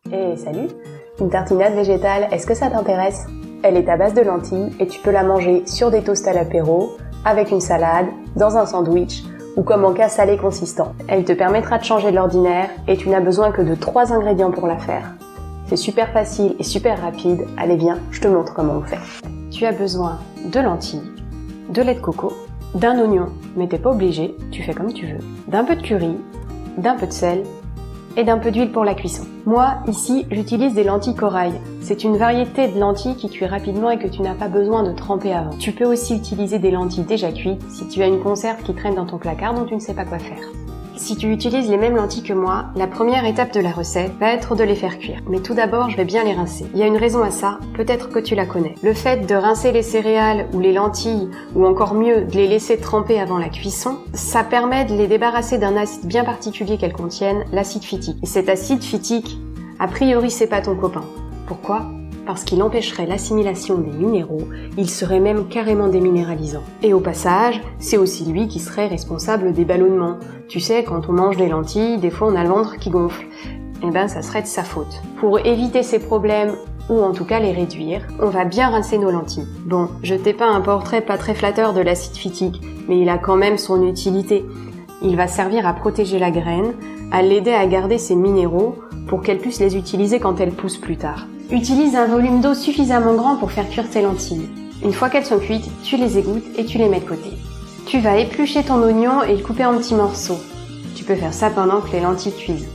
Salut! Une tartinade végétale, est-ce que ça t'intéresse? Elle est à base de lentilles et tu peux la manger sur des toasts à l'apéro, avec une salade, dans un sandwich ou comme en cas salé consistant. Elle te permettra de changer de l'ordinaire et tu n'as besoin que de 3 ingrédients pour la faire. C'est super facile et super rapide. Allez viens, je te montre comment on fait. Tu as besoin de lentilles, de lait de coco, d'un oignon, mais t'es pas obligé, tu fais comme tu veux, d'un peu de curry, d'un peu de sel et d'un peu d'huile pour la cuisson. Moi, ici, j'utilise des lentilles corail. C'est une variété de lentilles qui cuit rapidement et que tu n'as pas besoin de tremper avant. Tu peux aussi utiliser des lentilles déjà cuites si tu as une conserve qui traîne dans ton placard dont tu ne sais pas quoi faire. Si tu utilises les mêmes lentilles que moi, la première étape de la recette va être de les faire cuire. Mais tout d'abord, je vais bien les rincer. Il y a une raison à ça, peut-être que tu la connais. Le fait de rincer les céréales ou les lentilles, ou encore mieux, de les laisser tremper avant la cuisson, ça permet de les débarrasser d'un acide bien particulier qu'elles contiennent, l'acide phytique. Et cet acide phytique, a priori, c'est pas ton copain. Pourquoi ? Parce qu'il empêcherait l'assimilation des minéraux, il serait même carrément déminéralisant. Et au passage, c'est aussi lui qui serait responsable des ballonnements. Tu sais, quand on mange des lentilles, des fois on a le ventre qui gonfle. Eh ben, ça serait de sa faute. Pour éviter ces problèmes, ou en tout cas les réduire, on va bien rincer nos lentilles. Bon, je t'ai pas un portrait pas très flatteur de l'acide phytique, mais il a quand même son utilité. Il va servir à protéger la graine, à l'aider à garder ses minéraux, pour qu'elle puisse les utiliser quand elle pousse plus tard. Utilise un volume d'eau suffisamment grand pour faire cuire tes lentilles. Une fois qu'elles sont cuites, tu les égouttes et tu les mets de côté. Tu vas éplucher ton oignon et le couper en petits morceaux. Tu peux faire ça pendant que les lentilles cuisent.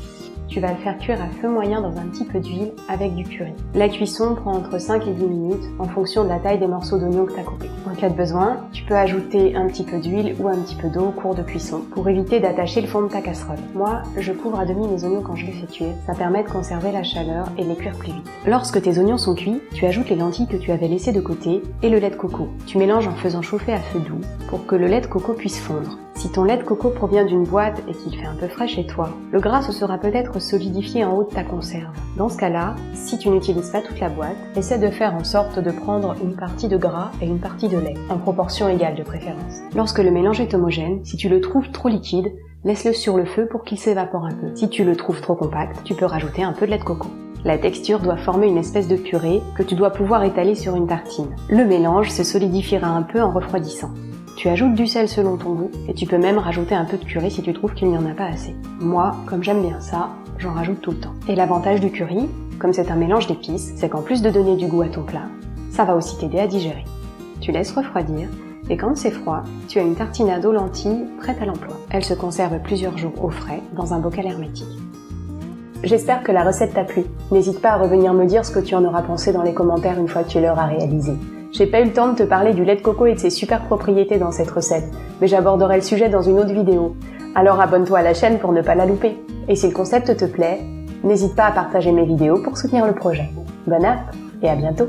Tu vas le faire cuire à feu moyen dans un petit peu d'huile avec du curry. La cuisson prend entre 5 et 10 minutes en fonction de la taille des morceaux d'oignon que tu as coupés. En cas de besoin, tu peux ajouter un petit peu d'huile ou un petit peu d'eau au cours de cuisson pour éviter d'attacher le fond de ta casserole. Moi, je couvre à demi mes oignons quand je les fais cuire. Ça permet de conserver la chaleur et de les cuire plus vite. Lorsque tes oignons sont cuits, tu ajoutes les lentilles que tu avais laissées de côté et le lait de coco. Tu mélanges en faisant chauffer à feu doux pour que le lait de coco puisse fondre. Si ton lait de coco provient d'une boîte et qu'il fait un peu frais chez toi, le gras se sera peut-être solidifié en haut de ta conserve. Dans ce cas-là, si tu n'utilises pas toute la boîte, essaie de faire en sorte de prendre une partie de gras et une partie de lait, en proportion égale de préférence. Lorsque le mélange est homogène, si tu le trouves trop liquide, laisse-le sur le feu pour qu'il s'évapore un peu. Si tu le trouves trop compact, tu peux rajouter un peu de lait de coco. La texture doit former une espèce de purée que tu dois pouvoir étaler sur une tartine. Le mélange se solidifiera un peu en refroidissant. Tu ajoutes du sel selon ton goût et tu peux même rajouter un peu de curry si tu trouves qu'il n'y en a pas assez. Moi, comme j'aime bien ça, j'en rajoute tout le temps. Et l'avantage du curry, comme c'est un mélange d'épices, c'est qu'en plus de donner du goût à ton plat, ça va aussi t'aider à digérer. Tu laisses refroidir et quand c'est froid, tu as une tartinade aux lentilles prête à l'emploi. Elle se conserve plusieurs jours au frais dans un bocal hermétique. J'espère que la recette t'a plu. N'hésite pas à revenir me dire ce que tu en auras pensé dans les commentaires une fois que tu l'auras réalisé. J'ai pas eu le temps de te parler du lait de coco et de ses super propriétés dans cette recette, mais j'aborderai le sujet dans une autre vidéo. Alors abonne-toi à la chaîne pour ne pas la louper. Et si le concept te plaît, n'hésite pas à partager mes vidéos pour soutenir le projet. Bonne app et à bientôt!